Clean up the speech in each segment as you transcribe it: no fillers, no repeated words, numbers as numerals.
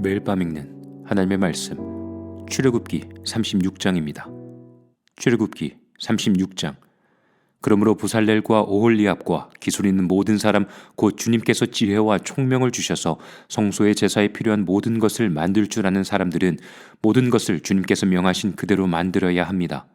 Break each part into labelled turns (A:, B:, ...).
A: 매일 밤 읽는 하나님의 말씀, 출애굽기 36장입니다. 출애굽기 36장. 그러므로 부살렐과 오홀리압과 기술 있는 모든 사람 곧 주님께서 지혜와 총명을 주셔서 성소의 제사에 필요한 모든 것을 만들 줄 아는 사람들은 모든 것을 주님께서 명하신 그대로 만들어야 합니다.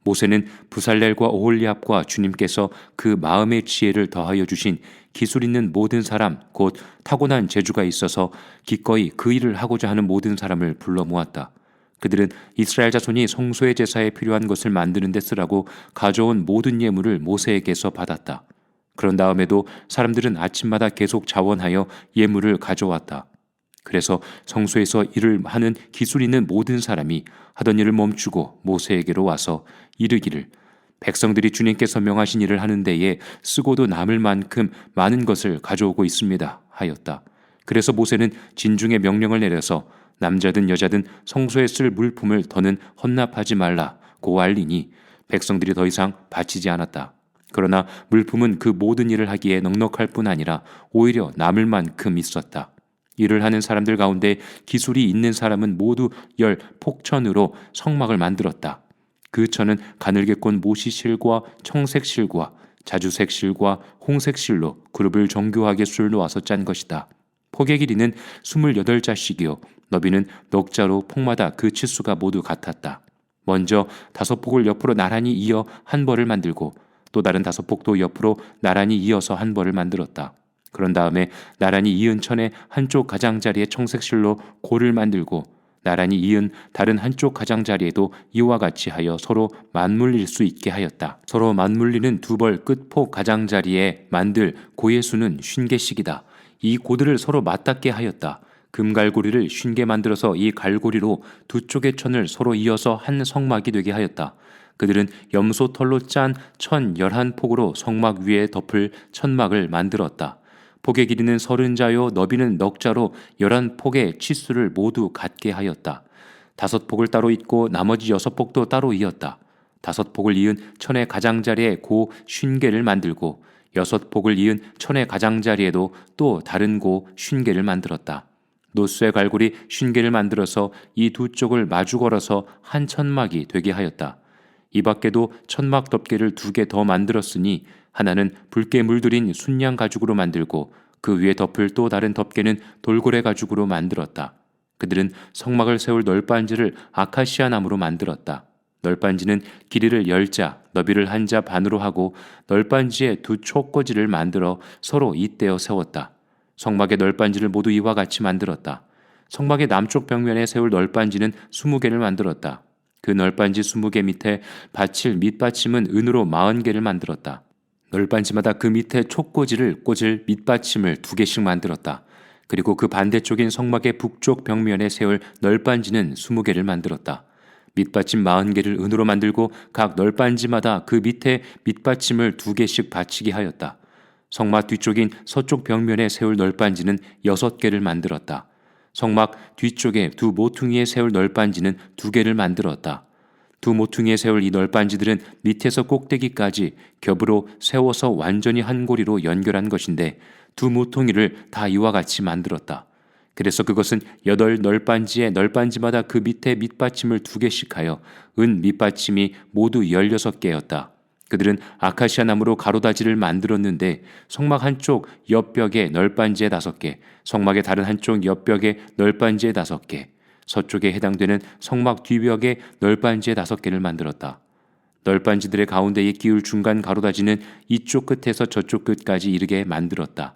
A: 모세는 부살렐과 오홀리압과 주님께서 그 마음의 지혜를 더하여 주신 기술 있는 모든 사람 곧 타고난 재주가 있어서 기꺼이 그 일을 하고자 하는 모든 사람을 불러 모았다. 그들은 이스라엘 자손이 성소의 제사에 필요한 것을 만드는 데 쓰라고 가져온 모든 예물을 모세에게서 받았다. 그런 다음에도 사람들은 아침마다 계속 자원하여 예물을 가져왔다. 그래서 성소에서 일을 하는 기술 있는 모든 사람이 하던 일을 멈추고 모세에게로 와서 이르기를 백성들이 주님께서 명하신 일을 하는 데에 쓰고도 남을 만큼 많은 것을 가져오고 있습니다 하였다. 그래서 모세는 진중의 명령을 내려서 남자든 여자든 성소에 쓸 물품을 더는 헌납하지 말라고 알리니 백성들이 더 이상 바치지 않았다. 그러나 물품은 그 모든 일을 하기에 넉넉할 뿐 아니라 오히려 남을 만큼 있었다. 일을 하는 사람들 가운데 기술이 있는 사람은 모두 10폭천으로 성막을 만들었다. 그 천은 가늘게 꼰 모시실과 청색실과 자주색실과 홍색실로 그룹을 정교하게 술 놓아서 짠 것이다. 폭의 길이는 28자씩이요 너비는 넉 자로 폭마다 그 치수가 모두 같았다. 먼저 5폭을 옆으로 나란히 이어 한 벌을 만들고 또 다른 5폭도 옆으로 나란히 이어서 한 벌을 만들었다. 그런 다음에 나란히 이은 천의 한쪽 가장자리에 청색실로 골을 만들고 나란히 이은 다른 한쪽 가장자리에도 이와 같이 하여 서로 맞물릴 수 있게 하였다. 서로 맞물리는 두 벌 끝폭 가장자리에 만들 고의 수는 50개씩이다. 이 고들을 서로 맞닿게 하였다. 금갈고리를 50개 만들어서 이 갈고리로 두 쪽의 천을 서로 이어서 한 성막이 되게 하였다. 그들은 염소털로 짠 천 11폭으로 성막 위에 덮을 천막을 만들었다. 폭의 길이는 30자요 너비는 넉 자로 11폭의 치수를 모두 같게 하였다. 5폭을 따로 잇고 나머지 6폭도 따로 이었다. 5폭을 이은 천의 가장자리에 고 50개를 만들고 6폭을 이은 천의 가장자리에도 또 다른 고 50개를 만들었다. 노수의 갈고리 50개를 만들어서 이 두 쪽을 마주 걸어서 한 천막이 되게 하였다. 이 밖에도 천막 덮개를 2개 더 만들었으니 하나는 붉게 물들인 순양 가죽으로 만들고 그 위에 덮을 또 다른 덮개는 돌고래 가죽으로 만들었다. 그들은 성막을 세울 널빤지를 아카시아 나무로 만들었다. 널빤지는 길이를 10자, 너비를 1자 반으로 하고 널빤지에 두 촉꽂이를 만들어 서로 잇대어 세웠다. 성막의 널빤지를 모두 이와 같이 만들었다. 성막의 남쪽 벽면에 세울 널빤지는 20개를 만들었다. 그 널빤지 20개 밑에 받칠 밑받침은 은으로 40개를 만들었다. 널빤지마다 그 밑에 촉꽂이를 꽂을 밑받침을 2개씩 만들었다. 그리고 그 반대쪽인 성막의 북쪽 벽면에 세울 널빤지는 20개를 만들었다. 밑받침 40개를 은으로 만들고 각 널빤지마다 그 밑에 밑받침을 2개씩 받치게 하였다. 성막 뒤쪽인 서쪽 벽면에 세울 널빤지는 6개를 만들었다. 성막 뒤쪽에 두 모퉁이에 세울 널빤지는 2개를 만들었다. 두 모퉁이에 세울 이 널빤지들은 밑에서 꼭대기까지 겹으로 세워서 완전히 한 고리로 연결한 것인데 두 모퉁이를 다 이와 같이 만들었다. 그래서 그것은 8 널빤지에 널빤지마다 그 밑에 밑받침을 2개씩 하여 은 밑받침이 모두 16개였다. 그들은 아카시아 나무로 가로다지를 만들었는데 성막 한쪽 옆벽에 널빤지에 5개, 성막의 다른 한쪽 옆벽에 널빤지에 5개, 서쪽에 해당되는 성막 뒤벽에 널빤지에 5개를 만들었다. 널빤지들의 가운데에 끼울 중간 가로다지는 이쪽 끝에서 저쪽 끝까지 이르게 만들었다.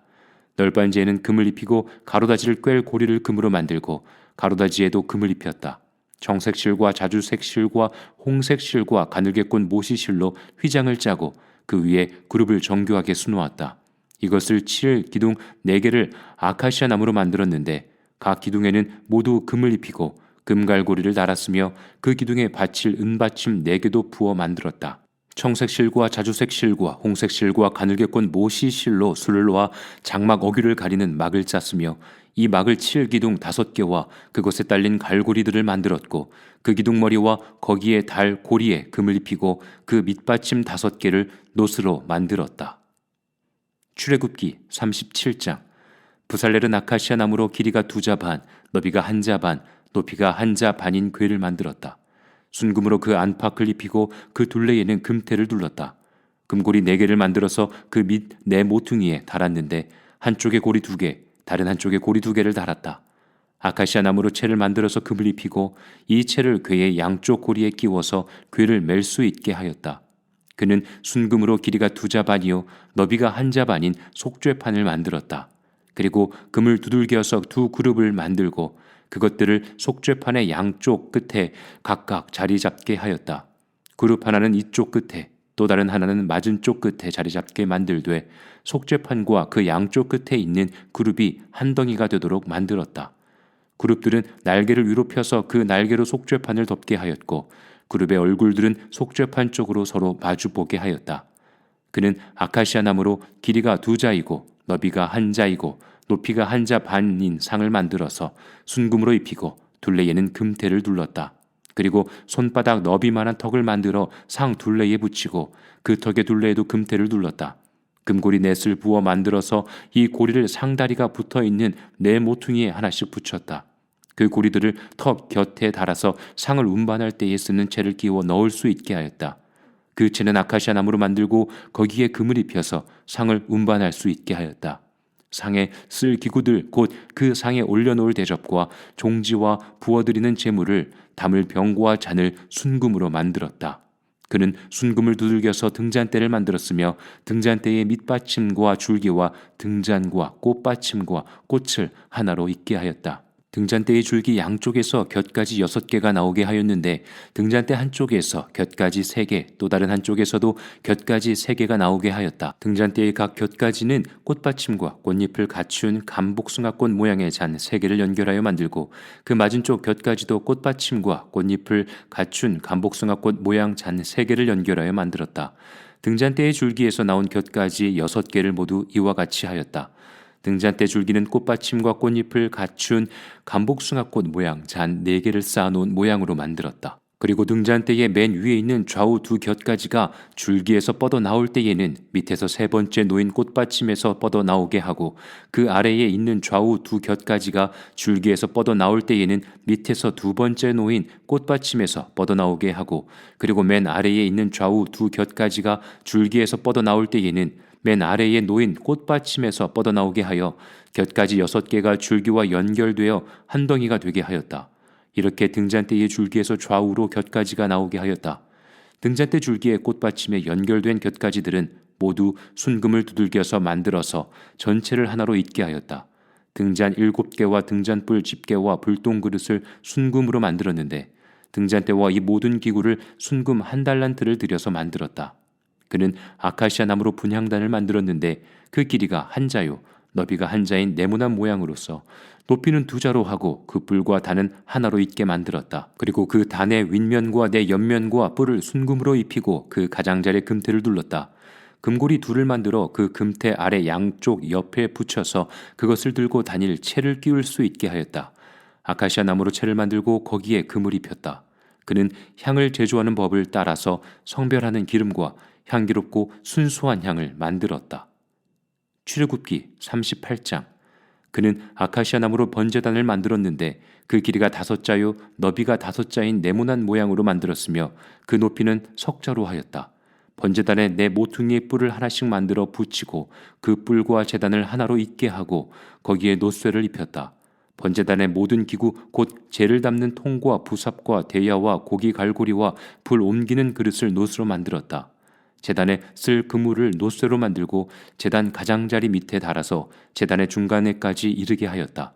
A: 널빤지에는 금을 입히고 가로다지를 꿰 고리를 금으로 만들고 가로다지에도 금을 입혔다. 청색실과 자주색실과 홍색실과 가늘게 꼰 모시실로 휘장을 짜고 그 위에 그룹을 정교하게 수놓았다. 이것을 칠 기둥 4개를 아카시아 나무로 만들었는데 각 기둥에는 모두 금을 입히고 금갈고리를 달았으며 그 기둥에 받칠 은받침 4개도 부어 만들었다. 청색실과 자주색실과 홍색실과 가늘게 꼰 모시실로 술을 놓아 장막 어귀를 가리는 막을 짰으며 이 막을 칠 기둥 5개와 그것에 딸린 갈고리들을 만들었고 그 기둥머리와 거기에 달 고리에 금을 입히고 그 밑받침 5개를 노스로 만들었다. 출애굽기 37장. 부살렐은 아카시아 나무로 길이가 2자 반, 너비가 1자 반, 높이가 1자 반인 궤를 만들었다. 순금으로 그 안팎을 입히고 그 둘레에는 금테를 둘렀다. 금고리 4개를 만들어서 그 밑 네 모퉁이에 달았는데 한쪽에 고리 2개, 다른 한쪽에 고리 2개를 달았다. 아카시아 나무로 채를 만들어서 금을 입히고 이 채를 궤의 양쪽 고리에 끼워서 궤를 맬 수 있게 하였다. 그는 순금으로 길이가 2자 반이요 너비가 1자 반인 속죄판을 만들었다. 그리고 금을 두들겨서 2그룹을 만들고 그것들을 속죄판의 양쪽 끝에 각각 자리 잡게 하였다. 그룹 하나는 이쪽 끝에 또 다른 하나는 맞은 쪽 끝에 자리 잡게 만들되 속죄판과 그 양쪽 끝에 있는 그룹이 한 덩이가 되도록 만들었다. 그룹들은 날개를 위로 펴서 그 날개로 속죄판을 덮게 하였고 그룹의 얼굴들은 속죄판 쪽으로 서로 마주보게 하였다. 그는 아카시아 나무로 길이가 2자이고 너비가 1자이고 높이가 1자 반인 상을 만들어서 순금으로 입히고 둘레에는 금테를 둘렀다. 그리고 손바닥 너비만한 턱을 만들어 상 둘레에 붙이고 그 턱의 둘레에도 금테를 둘렀다. 금고리 넷을 부어 만들어서 이 고리를 상다리가 붙어있는 네 모퉁이에 하나씩 붙였다. 그 고리들을 턱 곁에 달아서 상을 운반할 때에 쓰는 채를 끼워 넣을 수 있게 하였다. 그 채는 아카시아 나무로 만들고 거기에 금을 입혀서 상을 운반할 수 있게 하였다. 상에 쓸 기구들 곧 그 상에 올려놓을 대접과 종지와 부어드리는 제물을 담을 병과 잔을 순금으로 만들었다. 그는 순금을 두들겨서 등잔대를 만들었으며 등잔대의 밑받침과 줄기와 등잔과 꽃받침과 꽃을 하나로 있게 하였다. 등잔대의 줄기 양쪽에서 곁가지 6개가 나오게 하였는데 등잔대 한쪽에서 곁가지 3개 또 다른 한쪽에서도 곁가지 3개가 나오게 하였다. 등잔대의 각 곁가지는 꽃받침과 꽃잎을 갖춘 감복숭아꽃 모양의 잔 3개를 연결하여 만들고 그 맞은쪽 곁가지도 꽃받침과 꽃잎을 갖춘 감복숭아꽃 모양 잔 3개를 연결하여 만들었다. 등잔대의 줄기에서 나온 곁가지 6개를 모두 이와 같이 하였다. 등잔대 줄기는 꽃받침과 꽃잎을 갖춘 감복숭아꽃 모양 잔 4개를 쌓아놓은 모양으로 만들었다. 그리고 등잔대의 맨 위에 있는 좌우 2 곁가지가 줄기에서 뻗어 나올 때에는 밑에서 3번째 놓인 꽃받침에서 뻗어 나오게 하고 그 아래에 있는 좌우 2 곁가지가 줄기에서 뻗어 나올 때에는 밑에서 2번째 놓인 꽃받침에서 뻗어 나오게 하고 그리고 맨 아래에 있는 좌우 2 곁가지가 줄기에서 뻗어 나올 때에는 맨 아래에 놓인 꽃받침에서 뻗어나오게 하여 곁가지 6개가 줄기와 연결되어 한 덩이가 되게 하였다. 이렇게 등잔대의 줄기에서 좌우로 곁가지가 나오게 하였다. 등잔대 줄기의 꽃받침에 연결된 곁가지들은 모두 순금을 두들겨서 만들어서 전체를 하나로 잇게 하였다. 등잔 7개와 등잔불 집게와 불똥 그릇을 순금으로 만들었는데 등잔대와 이 모든 기구를 순금 1달란트를 들여서 만들었다. 그는 아카시아 나무로 분향단을 만들었는데 그 길이가 1자요 너비가 1자인 네모난 모양으로서 높이는 2자로 하고 그 뿔과 단은 하나로 있게 만들었다. 그리고 그 단의 윗면과 내 옆면과 뿔을 순금으로 입히고 그 가장자리에 금테를 둘렀다. 금고리 2를 만들어 그 금테 아래 양쪽 옆에 붙여서 그것을 들고 다닐 채를 끼울 수 있게 하였다. 아카시아 나무로 채를 만들고 거기에 금을 입혔다. 그는 향을 제조하는 법을 따라서 성별하는 기름과 향기롭고 순수한 향을 만들었다. 출애굽기 38장. 그는 아카시아 나무로 번제단을 만들었는데 그 길이가 5자요 너비가 5자인 네모난 모양으로 만들었으며 그 높이는 석자로 하였다. 번제단에 네 모퉁이의 뿔을 하나씩 만들어 붙이고 그 뿔과 제단을 하나로 잇게 하고 거기에 노쇠를 입혔다. 번제단의 모든 기구 곧 재를 담는 통과 부삽과 대야와 고기 갈고리와 불 옮기는 그릇을 노스로 만들었다. 제단에 쓸 그물을 노쇠로 만들고 제단 가장자리 밑에 달아서 제단의 중간에까지 이르게 하였다.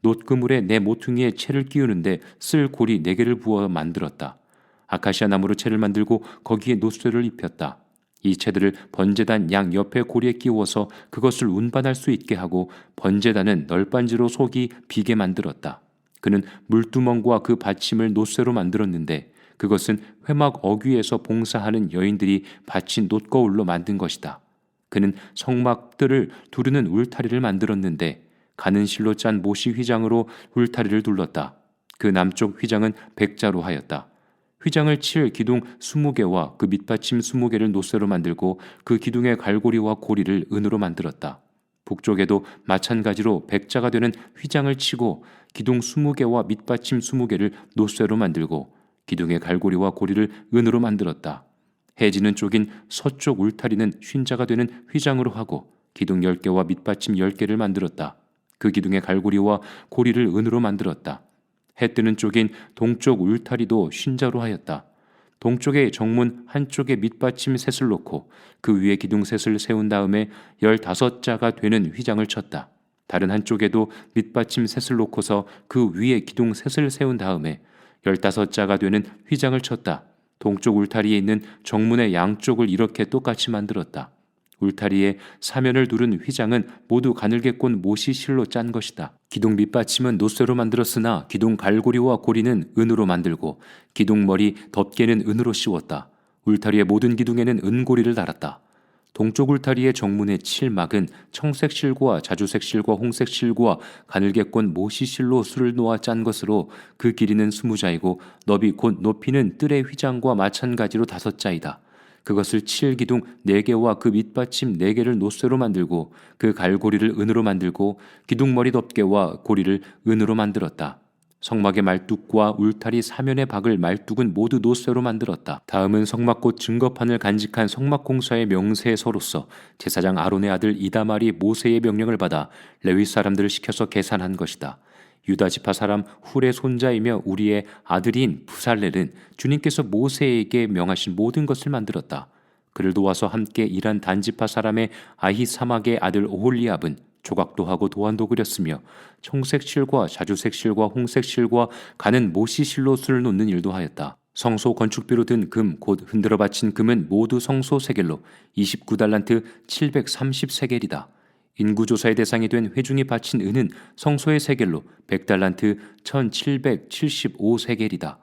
A: 놋그물에 네 모퉁이에 채를 끼우는데 쓸 고리 4개를 부어 만들었다. 아카시아 나무로 채를 만들고 거기에 노쇠를 입혔다. 이 채들을 번제단 양 옆에 고리에 끼워서 그것을 운반할 수 있게 하고 번제단은 널빤지로 속이 비게 만들었다. 그는 물두멍과 그 받침을 노쇠로 만들었는데 그것은 회막 어귀에서 봉사하는 여인들이 받친 놋거울로 만든 것이다. 그는 성막들을 두르는 울타리를 만들었는데 가는 실로 짠 모시 휘장으로 울타리를 둘렀다. 그 남쪽 휘장은 백자로 하였다. 휘장을 칠 기둥 20개와 그 밑받침 20개를 노쇠로 만들고 그 기둥의 갈고리와 고리를 은으로 만들었다. 북쪽에도 마찬가지로 백자가 되는 휘장을 치고 기둥 20개와 밑받침 20개를 놋쇠로 만들고 기둥의 갈고리와 고리를 은으로 만들었다. 해지는 쪽인 서쪽 울타리는 쉰자가 되는 휘장으로 하고 기둥 10개와 밑받침 10개를 만들었다. 그 기둥의 갈고리와 고리를 은으로 만들었다. 해 뜨는 쪽인 동쪽 울타리도 쉰자로 하였다. 동쪽의 정문 한쪽에 밑받침 셋을 놓고 그 위에 기둥 셋을 세운 다음에 15자가 되는 휘장을 쳤다. 다른 한쪽에도 밑받침 셋을 놓고서 그 위에 기둥 셋을 세운 다음에 15자가 되는 휘장을 쳤다. 동쪽 울타리에 있는 정문의 양쪽을 이렇게 똑같이 만들었다. 울타리에 사면을 두른 휘장은 모두 가늘게 꼰 못이 실로 짠 것이다. 기둥 밑받침은 놋쇠로 만들었으나 기둥 갈고리와 고리는 은으로 만들고 기둥 머리 덮개는 은으로 씌웠다. 울타리의 모든 기둥에는 은고리를 달았다. 동쪽 울타리의 정문의 칠막은 청색 실과 자주색 실과 홍색 실과 가늘게 꼰 못이 실로 술을 놓아 짠 것으로 그 길이는 20자이고 너비 곧 높이는 뜰의 휘장과 마찬가지로 5자이다. 그것을 칠 기둥 4개와 그 밑받침 4개를 놋쇠로 만들고 그 갈고리를 은으로 만들고 기둥머리 덮개와 고리를 은으로 만들었다. 성막의 말뚝과 울타리 사면에 박을 말뚝은 모두 놋쇠로 만들었다. 다음은 성막꽃 증거판을 간직한 성막공사의 명세서로서 제사장 아론의 아들 이다말이 모세의 명령을 받아 레위 사람들을 시켜서 계산한 것이다. 유다 지파 사람 훌의 손자이며 우리의 아들인 부살렐은 주님께서 모세에게 명하신 모든 것을 만들었다. 그를 도와서 함께 일한 단지파 사람의 아히사막의 아들 오홀리압은 조각도 하고 도안도 그렸으며 청색 실과 자주색 실과 홍색 실과 가는 못이 실로 술을 놓는 일도 하였다. 성소 건축비로 든 금 곧 흔들어 바친 금은 모두 성소 세겔로 29달란트 730세겔이다. 인구조사의 대상이 된 회중이 바친 은은 성소의 세겔로 100달란트 1775세겔이다.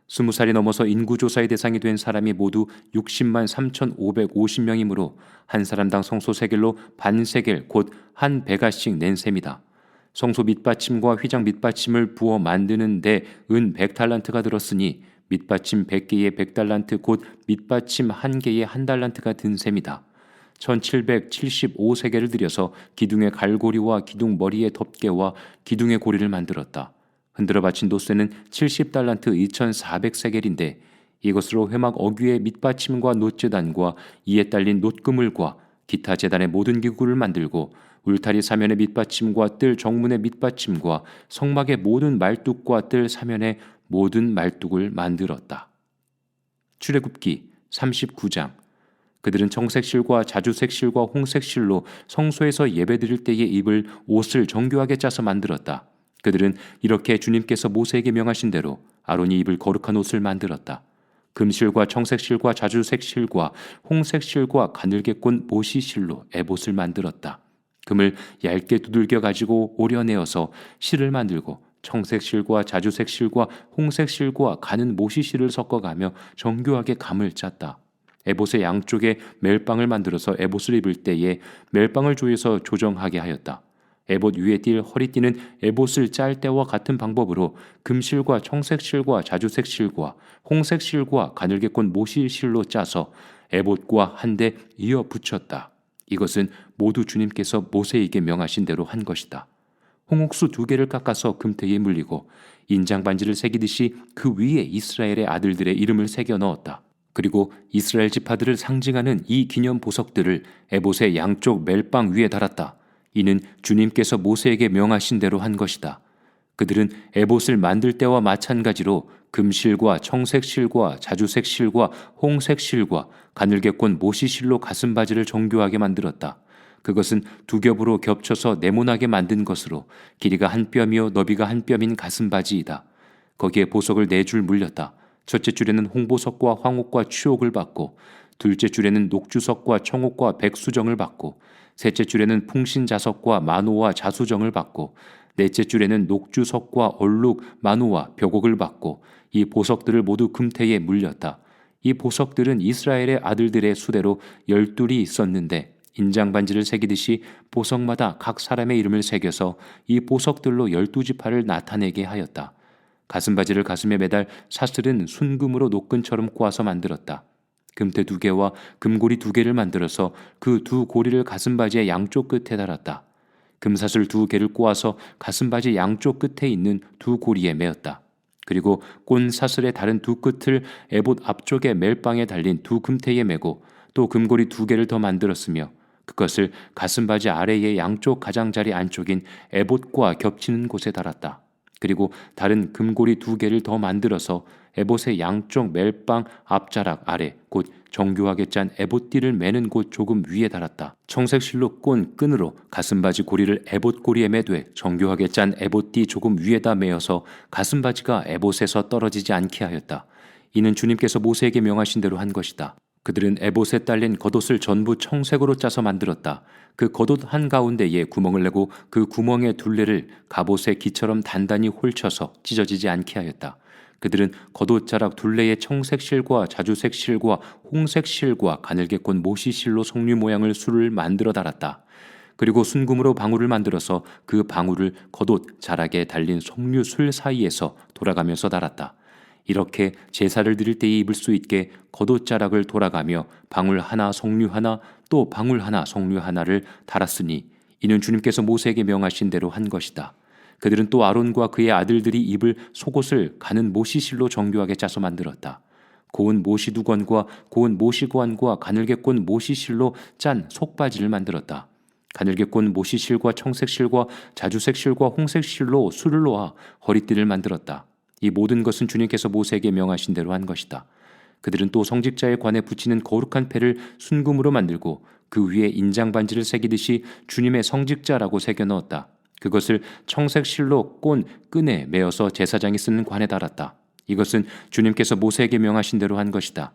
A: 20살이 넘어서 인구조사의 대상이 된 사람이 모두 60만 3,550명이므로 한 사람당 성소 세겔로 반세겔 곧 한 베가씩 낸 셈이다. 성소 밑받침과 휘장 밑받침을 부어 만드는 데 은 100달란트가 들었으니 밑받침 100개의 100달란트 곧 밑받침 1개의 1달란트가 든 셈이다. 1775세겔을 들여서 기둥의 갈고리와 기둥 머리의 덮개와 기둥의 고리를 만들었다. 흔들어 바친 놋쇠는 70달란트 2400세겔인데 이것으로 회막 어귀의 밑받침과 놋재단과 이에 딸린 놋그물과 기타 재단의 모든 기구를 만들고 울타리 사면의 밑받침과 뜰 정문의 밑받침과 성막의 모든 말뚝과 뜰 사면의 모든 말뚝을 만들었다. 출애굽기 39장. 그들은 청색 실과 자주색 실과 홍색 실로 성소에서 예배드릴 때에 입을 옷을 정교하게 짜서 만들었다. 그들은 이렇게 주님께서 모세에게 명하신 대로 아론이 입을 거룩한 옷을 만들었다. 금실과 청색실과 자주색실과 홍색실과 가늘게 꼰 모시실로 에봇을 만들었다. 금을 얇게 두들겨 가지고 오려내어서 실을 만들고 청색실과 자주색실과 홍색실과 가는 모시실을 섞어가며 정교하게 감을 짰다. 에봇의 양쪽에 멜빵을 만들어서 에봇을 입을 때에 멜빵을 조여서 조정하게 하였다. 에봇 위에 띌 허리띠는 에봇을 짤 때와 같은 방법으로 금실과 청색실과 자주색실과 홍색실과 가늘게 꼰 모시실로 짜서 에봇과 한데 이어 붙였다. 이것은 모두 주님께서 모세에게 명하신 대로 한 것이다. 홍옥수 2개를 깎아서 금태에 물리고 인장 반지를 새기듯이 그 위에 이스라엘의 아들들의 이름을 새겨 넣었다. 그리고 이스라엘 지파들을 상징하는 이 기념 보석들을 에봇의 양쪽 멜빵 위에 달았다. 이는 주님께서 모세에게 명하신 대로 한 것이다. 그들은 에봇을 만들 때와 마찬가지로 금실과 청색실과 자주색실과 홍색실과 가늘게 꼰 모시실로 가슴바지를 정교하게 만들었다. 그것은 2겹으로 겹쳐서 네모나게 만든 것으로 길이가 1뼘이요 너비가 1뼘인 가슴바지이다. 거기에 보석을 4줄 물렸다. 첫째 줄에는 홍보석과 황옥과 취옥을 받고 둘째 줄에는 녹주석과 청옥과 백수정을 받고 셋째 줄에는 풍신자석과 만호와 자수정을 받고 넷째 줄에는 녹주석과 얼룩, 만호와 벽옥을 받고 이 보석들을 모두 금태에 물렸다. 이 보석들은 이스라엘의 아들들의 수대로 12이 있었는데 인장반지를 새기듯이 보석마다 각 사람의 이름을 새겨서 이 보석들로 12지파를 나타내게 하였다. 가슴바지를 가슴에 매달 사슬은 순금으로 노끈처럼 꼬아서 만들었다. 금태 2개와 금고리 2개를 만들어서 그 2고리를 가슴바지의 양쪽 끝에 달았다. 금사슬 2개를 꼬아서 가슴바지 양쪽 끝에 있는 두 고리에 매었다. 그리고 꼰 사슬의 다른 두 끝을 에봇 앞쪽에 멜빵에 달린 두 금테에 매고 또 금고리 2개를 더 만들었으며 그것을 가슴바지 아래의 양쪽 가장자리 안쪽인 에봇과 겹치는 곳에 달았다. 그리고 다른 금고리 2개를 더 만들어서 에봇의 양쪽 멜빵 앞자락 아래 곧 정교하게 짠 에봇띠를 매는 곳 조금 위에 달았다. 청색 실로 꼰 끈으로 가슴바지 고리를 에봇 고리에 매되 정교하게 짠 에봇띠 조금 위에다 매어서 가슴바지가 에봇에서 떨어지지 않게 하였다. 이는 주님께서 모세에게 명하신 대로 한 것이다. 그들은 에봇에 딸린 겉옷을 전부 청색으로 짜서 만들었다. 그 겉옷 한가운데에 구멍을 내고 그 구멍의 둘레를 갑옷의 기처럼 단단히 홀쳐서 찢어지지 않게 하였다. 그들은 겉옷 자락 둘레에 청색 실과 자주색 실과 홍색 실과 가늘게 꼰 모시 실로 석류 모양을 술을 만들어 달았다. 그리고 순금으로 방울을 만들어서 그 방울을 겉옷 자락에 달린 석류 술 사이에서 돌아가면서 달았다. 이렇게 제사를 드릴 때에 입을 수 있게 겉옷 자락을 돌아가며 방울 하나 석류 하나 또 방울 하나 석류 하나를 달았으니 이는 주님께서 모세에게 명하신 대로 한 것이다. 그들은 또 아론과 그의 아들들이 입을 속옷을 가는 모시실로 정교하게 짜서 만들었다. 고운 모시두건과 고운 모시관과 가늘게 꼰 모시실로 짠 속바지를 만들었다. 가늘게 꼰 모시실과 청색실과 자주색실과 홍색실로 술을 놓아 허리띠를 만들었다. 이 모든 것은 주님께서 모세에게 명하신 대로 한 것이다. 그들은 또 성직자의 관에 붙이는 거룩한 패를 순금으로 만들고 그 위에 인장반지를 새기듯이 주님의 성직자라고 새겨 넣었다. 그것을 청색 실로 꼰 끈에 매어서 제사장이 쓰는 관에 달았다. 이것은 주님께서 모세에게 명하신 대로 한 것이다.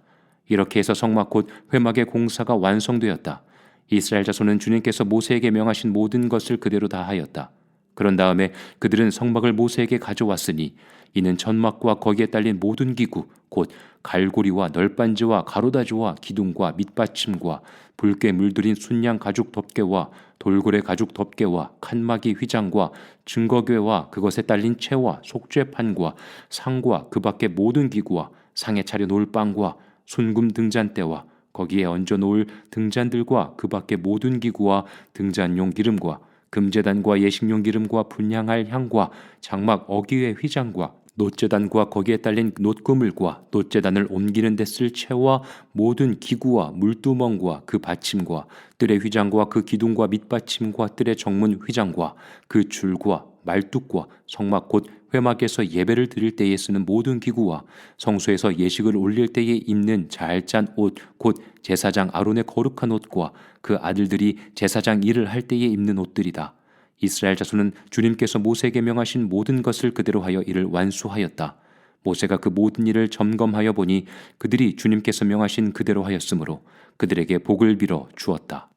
A: 이렇게 해서 성막 곧 회막의 공사가 완성되었다. 이스라엘 자손은 주님께서 모세에게 명하신 모든 것을 그대로 다 하였다. 그런 다음에 그들은 성막을 모세에게 가져왔으니 이는 전막과 거기에 딸린 모든 기구 곧 갈고리와 널빤지와 가로다지와 기둥과 밑받침과 붉게 물들인 순양 가죽 덮개와 돌고래 가죽 덮개와 칸막이 휘장과 증거궤와 그것에 딸린 채와 속죄판과 상과 그 밖의 모든 기구와 상에 차려 놓을 빵과 순금 등잔대와 거기에 얹어 놓을 등잔들과 그 밖의 모든 기구와 등잔용 기름과 금제단과 예식용 기름과 분향할 향과 장막 어기의 휘장과 놋제단과 거기에 딸린 놋그물과 놋제단을 옮기는 데 쓸 채와 모든 기구와 물두멍과 그 받침과 뜰의 휘장과 그 기둥과 밑받침과 뜰의 정문 휘장과 그 줄과 말뚝과 성막 곧 회막에서 예배를 드릴 때에 쓰는 모든 기구와 성소에서 예식을 올릴 때에 입는 잘 짠 옷 곧 제사장 아론의 거룩한 옷과 그 아들들이 제사장 일을 할 때에 입는 옷들이다. 이스라엘 자손은 주님께서 모세에게 명하신 모든 것을 그대로 하여 이를 완수하였다. 모세가 그 모든 일을 점검하여 보니 그들이 주님께서 명하신 그대로 하였으므로 그들에게 복을 빌어 주었다.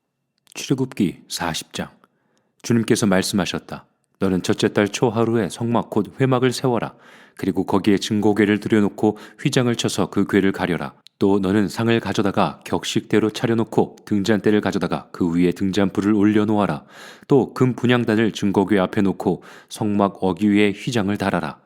A: 출애굽기 40장. 주님께서 말씀하셨다. 너는 첫째 달 초하루에 성막 곧 회막을 세워라. 그리고 거기에 증거궤를 들여놓고 휘장을 쳐서 그 궤를 가려라. 또 너는 상을 가져다가 격식대로 차려놓고 등잔대를 가져다가 그 위에 등잔불을 올려놓아라. 또 금 분향단을 증거궤 앞에 놓고 성막 어귀 위에 휘장을 달아라.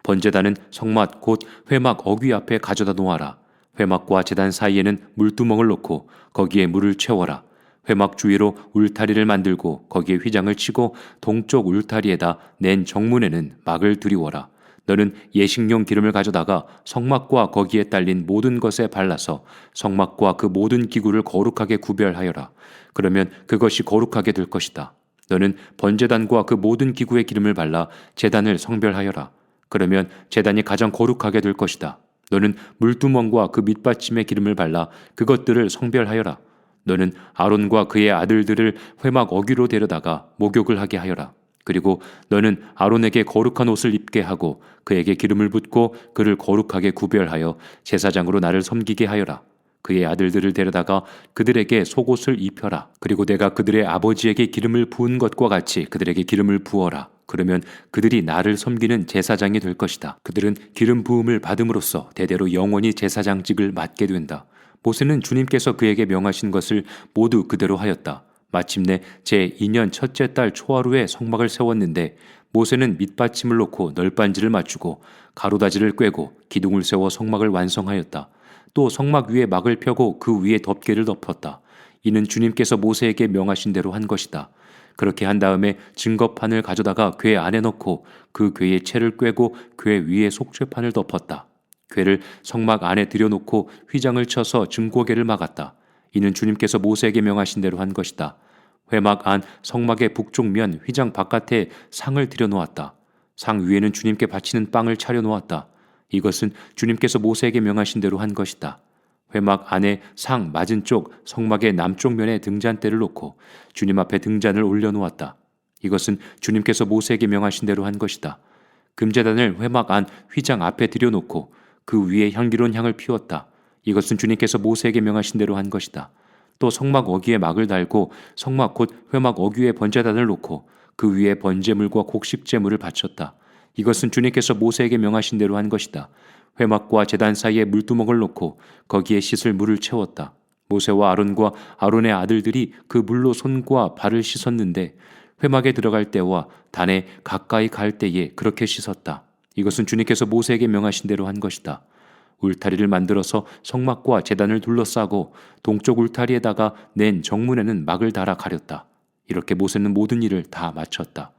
A: 번제단은 성막 곧 회막 어귀 앞에 가져다 놓아라. 회막과 제단 사이에는 물두멍을 놓고 거기에 물을 채워라. 회막 주위로 울타리를 만들고 거기에 휘장을 치고 동쪽 울타리에다 낸 정문에는 막을 들이워라. 너는 예식용 기름을 가져다가 성막과 거기에 딸린 모든 것에 발라서 성막과 그 모든 기구를 거룩하게 구별하여라. 그러면 그것이 거룩하게 될 것이다. 너는 번제단과 그 모든 기구에 기름을 발라 제단을 성별하여라. 그러면 제단이 가장 거룩하게 될 것이다. 너는 물두멍과 그 밑받침에 기름을 발라 그것들을 성별하여라. 너는 아론과 그의 아들들을 회막 어귀로 데려다가 목욕을 하게 하여라. 그리고 너는 아론에게 거룩한 옷을 입게 하고 그에게 기름을 붓고 그를 거룩하게 구별하여 제사장으로 나를 섬기게 하여라. 그의 아들들을 데려다가 그들에게 속옷을 입혀라. 그리고 내가 그들의 아버지에게 기름을 부은 것과 같이 그들에게 기름을 부어라. 그러면 그들이 나를 섬기는 제사장이 될 것이다. 그들은 기름 부음을 받음으로써 대대로 영원히 제사장직을 맡게 된다. 모세는 주님께서 그에게 명하신 것을 모두 그대로 하였다. 마침내 제2년 첫째 달 초하루에 성막을 세웠는데 모세는 밑받침을 놓고 널빤지를 맞추고 가로다지를 꿰고 기둥을 세워 성막을 완성하였다. 또 성막 위에 막을 펴고 그 위에 덮개를 덮었다. 이는 주님께서 모세에게 명하신 대로 한 것이다. 그렇게 한 다음에 증거판을 가져다가 궤 안에 넣고 그 궤에 채를 꿰고 궤 위에 속죄판을 덮었다. 궤를 성막 안에 들여놓고 휘장을 쳐서 증거궤를 막았다. 이는 주님께서 모세에게 명하신 대로 한 것이다. 회막 안 성막의 북쪽 면 휘장 바깥에 상을 들여놓았다. 상 위에는 주님께 바치는 빵을 차려놓았다. 이것은 주님께서 모세에게 명하신 대로 한 것이다. 회막 안에 상 맞은 쪽 성막의 남쪽 면에 등잔대를 놓고 주님 앞에 등잔을 올려놓았다. 이것은 주님께서 모세에게 명하신 대로 한 것이다. 금제단을 회막 안 휘장 앞에 들여놓고 그 위에 향기로운 향을 피웠다. 이것은 주님께서 모세에게 명하신 대로 한 것이다. 또 성막 어귀에 막을 달고 성막 곧 회막 어귀에 번제단을 놓고 그 위에 번제물과 곡식제물을 바쳤다. 이것은 주님께서 모세에게 명하신 대로 한 것이다. 회막과 제단 사이에 물두멍을 놓고 거기에 씻을 물을 채웠다. 모세와 아론과 아론의 아들들이 그 물로 손과 발을 씻었는데 회막에 들어갈 때와 단에 가까이 갈 때에 그렇게 씻었다. 이것은 주님께서 모세에게 명하신 대로 한 것이다. 울타리를 만들어서 성막과 제단을 둘러싸고 동쪽 울타리에다가 낸 정문에는 막을 달아 가렸다. 이렇게 모세는 모든 일을 다 마쳤다.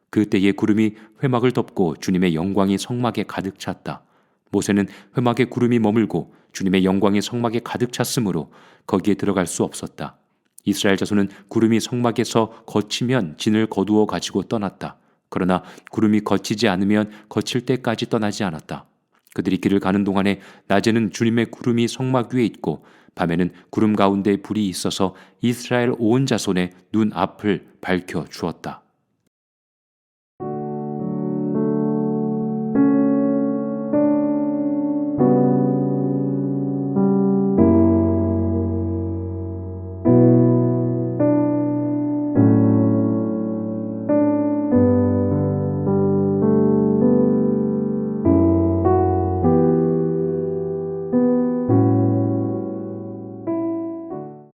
A: 그때에 구름이 회막을 덮고 주님의 영광이 성막에 가득 찼다. 모세는 회막에 구름이 머물고 주님의 영광이 성막에 가득 찼으므로 거기에 들어갈 수 없었다. 이스라엘 자손은 구름이 성막에서 거치면 진을 거두어 가지고 떠났다. 그러나 구름이 거치지 않으면 거칠 때까지 떠나지 않았다. 그들이 길을 가는 동안에 낮에는 주님의 구름이 성막 위에 있고 밤에는 구름 가운데 불이 있어서 이스라엘 온 자손의 눈 앞을 밝혀 주었다.